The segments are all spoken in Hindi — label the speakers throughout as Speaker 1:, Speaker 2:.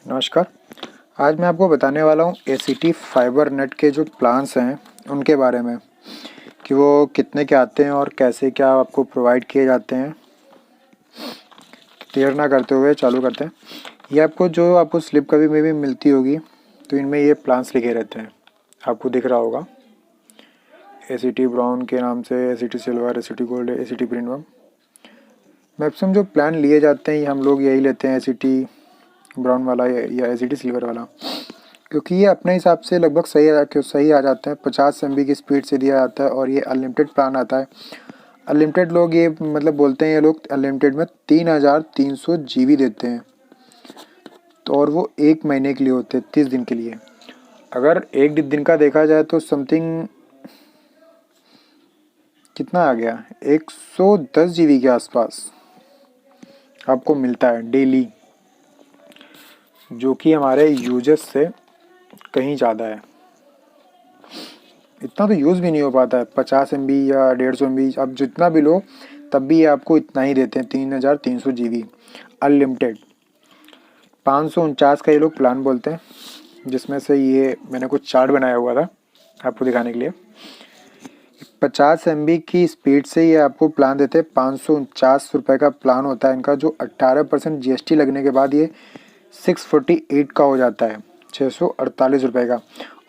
Speaker 1: नमस्कार। आज मैं आपको बताने वाला हूँ एसीटी फाइबर नेट के जो प्लान्स हैं उनके बारे में कि वो कितने के आते हैं और कैसे क्या आपको प्रोवाइड किए जाते हैं। देर ना करते हुए चालू करते हैं। ये आपको स्लिप कभी में भी मिलती होगी, तो इनमें ये प्लान्स लिखे रहते हैं, आपको दिख रहा होगा। एसीटी ब्राउन के नाम से, ACT silver, ACT gold, ACT premium. Maximum जो प्लान लिए जाते हैं हम लोग यही लेते हैं, एसीटी ब्राउन वाला या एसीटी सिल्वर वाला, क्योंकि ये अपने हिसाब से लगभग सही आ जाते हैं। 50 MB की स्पीड से दिया जाता है और ये अनलिमिटेड प्लान आता है। अनलिमिटेड लोग ये मतलब बोलते हैं, ये लोग अनलिमिटेड में 3300 GB देते हैं, तो और वो 1 महीने के लिए होते हैं, 30 दिन के लिए। अगर एक दिन का देखा जाए तो समथिंग कितना आ गया, 110 GB के आसपास आपको मिलता है डेली, जो कि हमारे यूजर्स से कहीं ज़्यादा है। इतना तो यूज़ भी नहीं हो पाता है। 50 MB या 150 MB आप जितना भी लो तब भी ये आपको इतना ही देते हैं, 3300 GB अनलिमिटेड। 549 का ये लोग प्लान बोलते हैं, जिसमें से ये मैंने कुछ चार्ट बनाया हुआ था आपको दिखाने के लिए। 50 MB की स्पीड से ये आपको प्लान देते हैं। 549 रुपये का प्लान होता है इनका, जो 18% GST लगने के बाद ये 648 का हो जाता है, 648 रुपये का।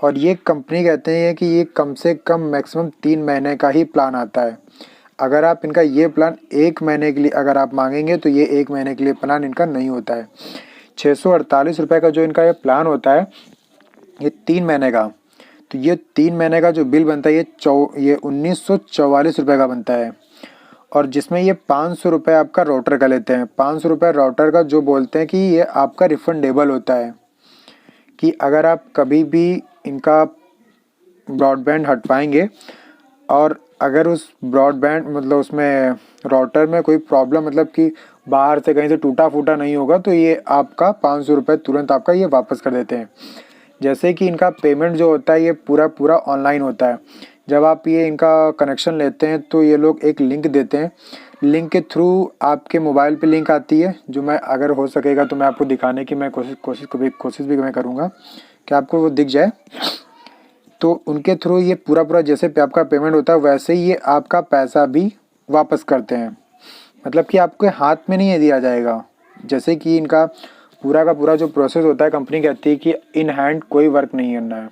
Speaker 1: और ये कंपनी कहते हैं कि ये कम से कम मैक्सिमम 3 महीने का ही प्लान आता है। अगर आप इनका ये प्लान 1 महीने के लिए अगर आप मांगेंगे तो ये 1 महीने के लिए प्लान इनका नहीं होता है। 648 रुपये का जो इनका ये प्लान होता है, ये 3 महीने का, तो ये 3 महीने का जो बिल बनता है ये 1944 रुपये का बनता है। और जिसमें ये 500 रुपये आपका राउटर का लेते हैं। 500 रुपये राउटर का जो बोलते हैं कि ये आपका रिफंडेबल होता है, कि अगर आप कभी भी इनका ब्रॉडबैंड हटवाएंगे और अगर उस ब्रॉडबैंड मतलब उसमें राउटर में कोई प्रॉब्लम, मतलब कि बाहर से कहीं से टूटा फूटा नहीं होगा, तो ये आपका 500 रुपये तुरंत आपका ये वापस कर देते हैं। जैसे कि इनका पेमेंट जो होता है ये पूरा ऑनलाइन होता है। जब आप ये इनका कनेक्शन लेते हैं तो ये लोग एक लिंक देते हैं। लिंक के थ्रू आपके मोबाइल पे लिंक आती है, जो मैं अगर हो सकेगा तो मैं आपको दिखाने की मैं कोशिश भी मैं करूँगा कि आपको वो दिख जाए। तो उनके थ्रू ये पूरा जैसे आपका पेमेंट होता है वैसे ही ये आपका पैसा भी वापस करते हैं। मतलब कि आपके हाथ में नहीं दिया जाएगा। जैसे कि इनका पूरा का पूरा जो प्रोसेस होता है, कंपनी कहती है कि इन हैंड कोई वर्क नहीं करना है।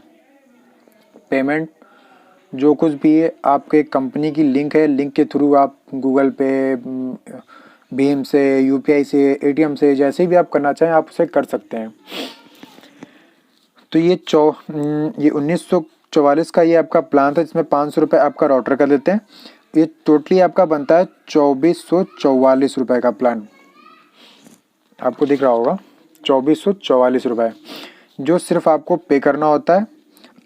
Speaker 1: पेमेंट जो कुछ भी है आपके कंपनी की लिंक है, लिंक के थ्रू आप गूगल पे, भीम से, UPI से, ATM से, जैसे भी आप करना चाहें आप उसे कर सकते हैं। तो ये 1944 का ये आपका प्लान था, जिसमें 500 रुपये आपका राउटर का देते हैं। ये टोटली आपका बनता है 2444 रुपये का प्लान, आपको दिख रहा होगा 2444 रुपये, जो सिर्फ आपको पे करना होता है।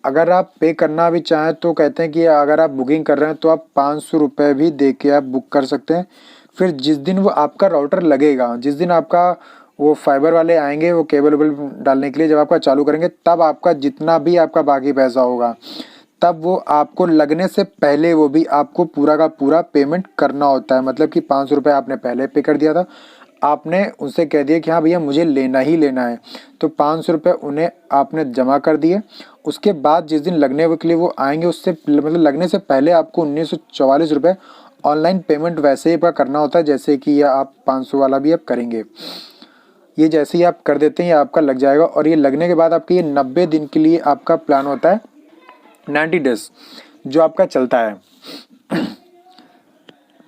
Speaker 1: अगर आप पे करना भी चाहें तो कहते हैं कि अगर आप बुकिंग कर रहे हैं तो आप 500 रुपये भी दे के आप बुक कर सकते हैं। फिर जिस दिन वो आपका राउटर लगेगा, जिस दिन आपका वो फाइबर वाले आएंगे वो केबल वेबल डालने के लिए, जब आपका चालू करेंगे तब आपका जितना भी आपका बाकी पैसा होगा, तब वो आपको लगने से पहले वो भी आपको पूरा का पूरा पेमेंट करना होता है। मतलब कि 500 रुपये आपने पहले पे कर दिया था, आपने उनसे कह दिया कि हाँ भैया मुझे लेना ही लेना है, तो 500 रुपये उन्हें आपने जमा कर दिए। उसके बाद जिस दिन लगने के लिए वो आएंगे, उससे मतलब लगने से पहले आपको 1944 रुपये ऑनलाइन पेमेंट वैसे ही करना होता है, जैसे कि यह आप 500 वाला भी आप करेंगे। ये जैसे ही आप कर देते हैं ये आपका लग जाएगा। और ये लगने के बाद आपके ये 90 दिन के लिए आपका प्लान होता है, 90 डेज जो आपका चलता है।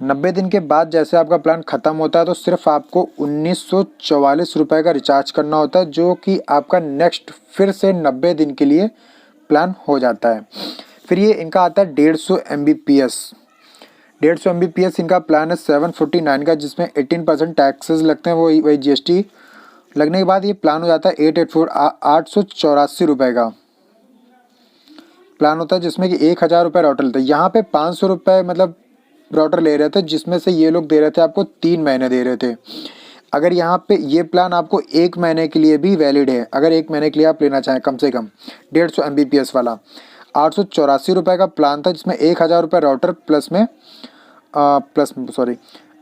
Speaker 1: 90 दिन के बाद जैसे आपका प्लान ख़त्म होता है तो सिर्फ आपको 1944 रुपये का रिचार्ज करना होता है, जो कि आपका नेक्स्ट फिर से 90 दिन के लिए प्लान हो जाता है। फिर ये इनका आता है 150 MBPS। 150 MBPS इनका प्लान है 749 का, जिसमें 18% टैक्सेस लगते हैं, वही GST लगने के बाद ये प्लान हो जाता है 884 रुपये का प्लान होता है, जिसमें कि 1000 रुपये राउटर लेते हैं। यहाँ पे 500 रुपये मतलब राउटर ले रहे थे, जिसमें से ये लोग दे रहे थे आपको 3 महीने दे रहे थे। अगर यहाँ पे ये प्लान आपको 1 महीने के लिए भी वैलिड है, अगर 1 महीने के लिए आप लेना चाहें कम से कम 150 MBPS वाला, 884 रुपये का प्लान था, जिसमें 1000 रुपये राउटर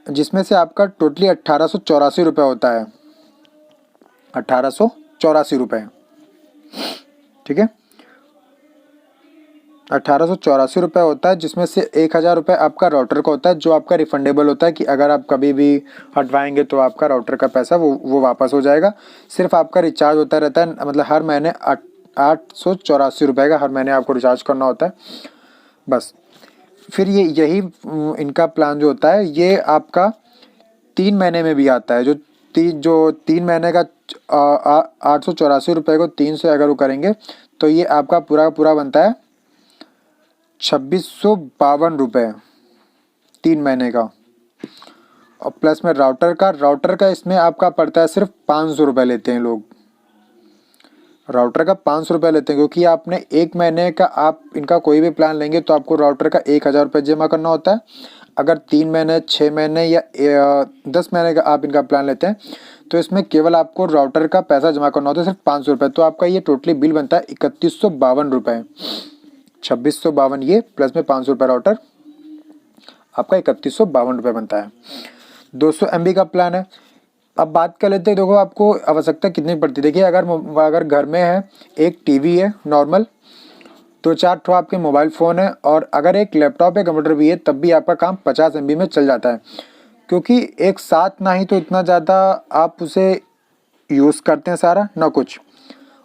Speaker 1: जिसमें से आपका टोटली 1884 रुपये होता है, 1884 ₹1884, ठीक है, ₹1884 होता है, जिसमें से ₹1000 आपका राउटर का होता है, जो आपका रिफंडेबल होता है कि अगर आप कभी भी हटवाएंगे तो आपका राउटर का पैसा वो वापस हो जाएगा। सिर्फ आपका रिचार्ज होता रहता है, मतलब हर महीने ₹884 का हर महीने आपको रिचार्ज करना होता है बस। फिर यही इनका प्लान जो होता है ये आपका 3 महीने में भी आता है। जो 3 महीने का ₹884 को 3 से अगर वो करेंगे तो ये आपका पूरा बनता है ₹2652 3 महीने का। और प्लस में राउटर का इसमें आपका पड़ता है सिर्फ ₹500 लेते हैं लोग। राउटर का ₹500 लेते हैं, क्योंकि आपने 1 महीने का आप इनका कोई भी प्लान लेंगे तो आपको राउटर का ₹1000 जमा करना होता है। अगर 3 महीने, 6 महीने या 10 महीने का आप इनका प्लान लेते हैं तो इसमें केवल आपको राउटर का पैसा जमा करना होता है सिर्फ ₹500। तो आपका ये टोटली बिल बनता है ₹3152, 2652 ये प्लस में ₹500 राउटर, आपका ₹3152 बनता है। 200 MB का प्लान है। अब बात कर लेते हैं, देखो आपको आवश्यकता कितनी पड़ती है। देखिए अगर घर में है, एक टीवी है नॉर्मल, 2-4 ठो आपके मोबाइल फ़ोन है और अगर एक लैपटॉप या कंप्यूटर भी है, तब भी आपका काम 50 MB में चल जाता है। क्योंकि एक साथ ना ही तो इतना ज़्यादा आप उसे यूज़ करते हैं सारा, ना कुछ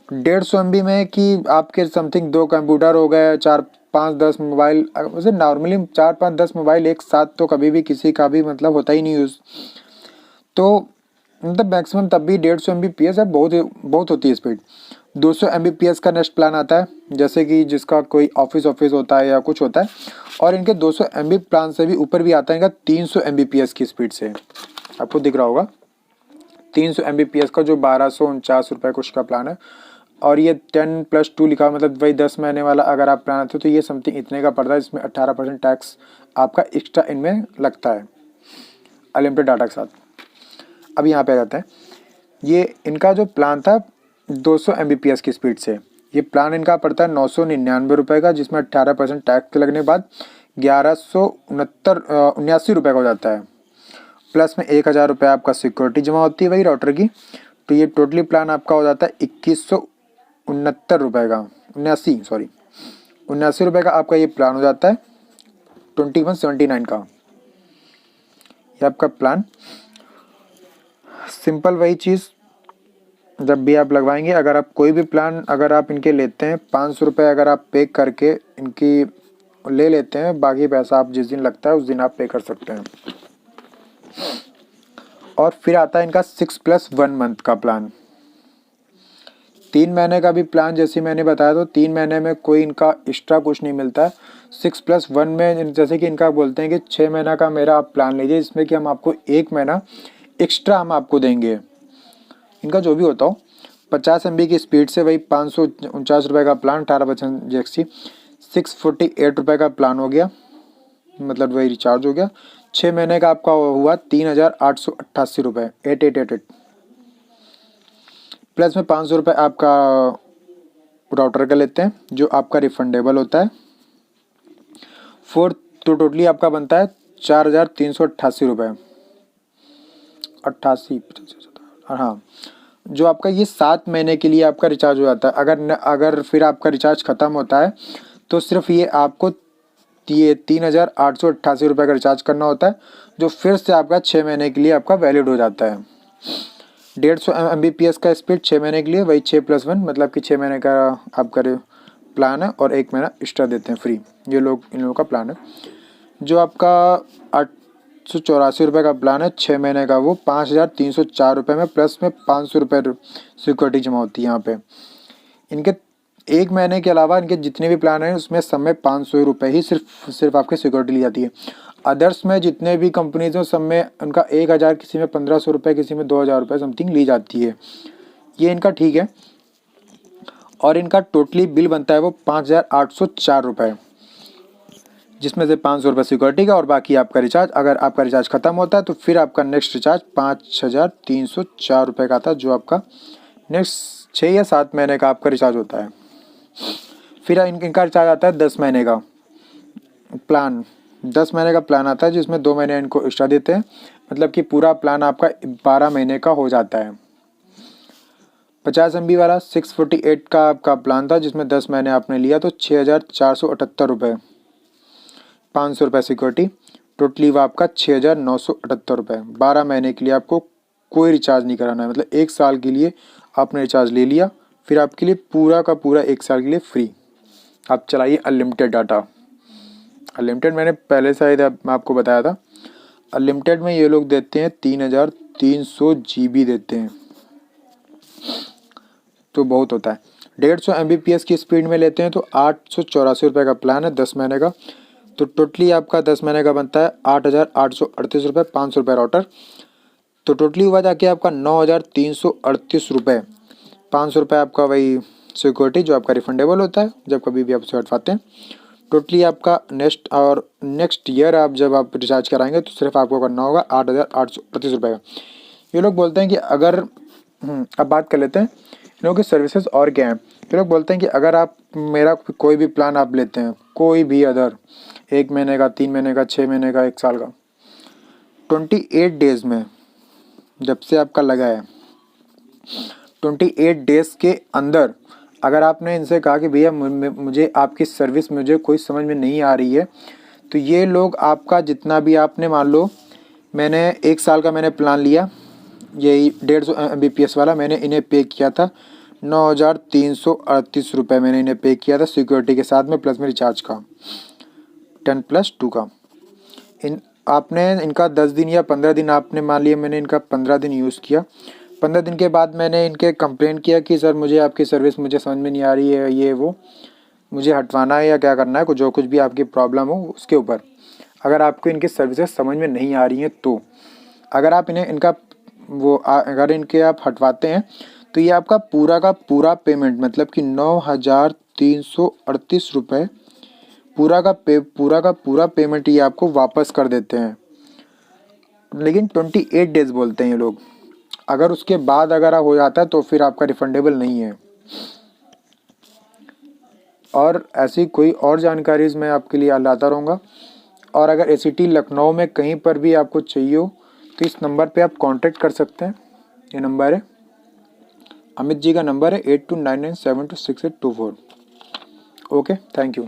Speaker 1: 150 MB में कि आपके समथिंग 2 कंप्यूटर हो गए, 4-5-10 मोबाइल, वैसे नॉर्मली 4-5-10 मोबाइल एक साथ तो कभी भी किसी का भी मतलब होता ही नहीं यूज़। तो मतलब मैक्सिमम तब भी 150 Mbps है, बहुत होती है स्पीड। 200 Mbps का नेक्स्ट प्लान आता है, जैसे कि जिसका कोई ऑफिस होता है या कुछ होता है, और इनके 200 MB प्लान से भी ऊपर भी आता है इनका 300 Mbps की स्पीड से। आपको दिख रहा होगा 300 Mbps का जो ₹1249 कुछ का प्लान है, और ये 10+2 लिखा, मतलब वही 10 महीने वाला अगर आप प्लान आते हो तो ये समथिंग इतने का पड़ता है। इसमें 18% टैक्स आपका एक्स्ट्रा इनमें लगता है अनलिमिटेड डाटा के साथ। अब यहाँ पे आ जाते हैं, ये इनका जो प्लान था 200 Mbps की स्पीड से, ये प्लान इनका पड़ता है ₹999 का, जिसमें 18% टैक्स के लगने के बाद ₹1179 का हो जाता है। प्लस में ₹1000 आपका सिक्योरिटी जमा होती है वही राउटर की। तो ये टोटली प्लान आपका हो जाता है ₹2169 का, ₹79 का आपका ये प्लान हो जाता है 2179 का। ये आपका प्लान सिंपल वही चीज़ जब भी आप लगवाएंगे, अगर आप कोई भी प्लान अगर आप इनके लेते हैं ₹500 अगर आप पे करके इनकी ले लेते हैं, बाकी पैसा आप जिस दिन लगता है उस दिन आप पे कर सकते हैं। और फिर आता है इनका 6+1 मंथ का प्लान। 3 महीने का भी प्लान जैसे मैंने बताया, तो 3 महीने में कोई इनका एक्स्ट्रा कुछ नहीं मिलता है। 6+1 में जैसे कि इनका बोलते हैं कि 6 महीना का मेरा आप प्लान लीजिए, जिसमें कि हम आपको 1 महीना एक्स्ट्रा हम आपको देंगे। इनका जो भी होता हो 50 MB की स्पीड से वही ₹549 का प्लान, 18% GST, ₹648 का प्लान हो गया, मतलब वही रिचार्ज हो गया। 6 महीने का आपका हुआ ₹3888, 8888, प्लस में ₹500 आपका राउटर का लेते हैं जो आपका रिफंडेबल होता है। तो टोटली आपका बनता है ₹4388, 88, हाँ, जो आपका ये 7 महीने के लिए आपका रिचार्ज हो जाता है। अगर फिर आपका रिचार्ज ख़त्म होता है तो सिर्फ ये आपको ये ₹3888 का रिचार्ज करना होता है, जो फिर से आपका 6 महीने के लिए आपका वैलिड हो जाता है। 150 Mbps का स्पीड 6 महीने के लिए, वही 6+1 मतलब कि 6 महीने का आपका प्लान है और 1 महीना एक्स्ट्रा देते हैं फ्री। इन लोगों का प्लान है। जो आपका ₹884 का प्लान है 6 महीने का, वो ₹5304 में, प्लस में ₹500 सिक्योरिटी जमा होती है यहाँ पे। इनके 1 महीने के अलावा इनके जितने भी प्लान हैं उसमें सब में ₹500 ही सिर्फ आपकी सिक्योरिटी ली जाती है। अदर्स में जितने भी कंपनीज हैं सब में उनका 1000, किसी में ₹1500, किसी में ₹2000 समथिंग ली जाती है। ये इनका ठीक है। और इनका टोटली बिल बनता है वो ₹5804, जिसमें से ₹500 सिक्योरिटी का और बाकी आपका रिचार्ज। अगर आपका रिचार्ज ख़त्म होता है तो फिर आपका नेक्स्ट रिचार्ज ₹5304 का आता है, जो आपका नेक्स्ट 6 या 7 महीने का आपका रिचार्ज होता है। फिर इनका रिचार्ज आता है 10 महीने का प्लान। 10 महीने का प्लान आता है जिसमें 2 महीने इनको एक्स्ट्रा देते हैं, मतलब कि पूरा प्लान आपका 12 महीने का हो जाता है। 50 MB वाला 648 का आपका प्लान था, जिसमें 10 महीने आपने लिया तो 6,478 रुपये, 500 रुपये सिक्योरिटी, टोटली वो आपका 6,978 रुपये। 12 महीने के लिए आपको कोई रिचार्ज नहीं कराना है, मतलब 1 साल के लिए आपने रिचार्ज ले लिया, फिर आपके लिए पूरा का पूरा 1 साल के लिए फ्री। आप चलाइए अनलिमिटेड डाटा। अनलिमिटेड मैंने पहले शायद आपको बताया था, अनलिमिटेड में ये लोग देते हैं 3,300 GB देते हैं, तो बहुत होता है। 150 Mbps की स्पीड में लेते हैं तो 884 रुपये का प्लान है 10 महीने का, तो टोटली आपका 10 महीने का बनता है 8,838 रुपये, 500 रुपये राउटर, तो टोटली हुआ जाके आपका 9,338 रुपये, 500 रुपये आपका वही सिक्योरिटी जो आपका रिफंडेबल होता है जब कभी भी आप उसे हटवाते हैं। टोटली आपका नेक्स्ट ईयर आप जब आप रिचार्ज कराएंगे तो सिर्फ आपको करना होगा 8,838 रुपये का। ये लोग बोलते हैं कि अगर अब बात कर लेते हैं इन लोगों की सर्विसेज और क्या हैं। ये लोग बोलते हैं कि अगर आप मेरा कोई भी प्लान आप लेते हैं, कोई भी अदर, 1 महीने का, 3 महीने का, 6 महीने का, 1 साल का, 28 डेज़ में जब से आपका लगा है 28 डेज़ के अंदर अगर आपने इनसे कहा कि भैया मुझे आपकी सर्विस मुझे कोई समझ में नहीं आ रही है, तो ये लोग आपका जितना भी आपने मान लो मैंने 1 साल का मैंने प्लान लिया, यही 150 Mbps वाला, मैंने इन्हें पे किया था 9,338 रुपये मैंने इन्हें पे किया था सिक्योरिटी के साथ में, प्लस में रिचार्ज का 10+2 का। आपने इनका 10 दिन या 15 दिन आपने मान लिया, मैंने इनका 15 दिन यूज़ किया। 15 दिन के बाद मैंने इनके कंप्लेन किया कि सर मुझे आपकी सर्विस मुझे समझ में नहीं आ रही है, ये वो मुझे हटवाना है या क्या करना है, जो कुछ भी आपकी प्रॉब्लम हो उसके ऊपर। अगर आपको इनकी सर्विसेज समझ में नहीं आ रही हैं तो अगर आप इन्हें इनका अगर इनके आप हटवाते हैं तो ये आपका पूरा का पूरा पेमेंट, मतलब कि 9,338 रुपये पूरा का पूरा पेमेंट ये आपको वापस कर देते हैं। लेकिन 28 डेज़ बोलते हैं ये लोग, अगर उसके बाद अगर हो जाता है तो फिर आपका रिफंडेबल नहीं है। और ऐसी कोई और जानकारीज मैं आपके लिए लाता रहूँगा। और अगर ACT लखनऊ में कहीं पर भी आपको चाहिए हो तो इस नंबर पे आप कांटेक्ट कर सकते हैं। ये नंबर है, अमित जी का नंबर है 8299726824। Okay, thank you.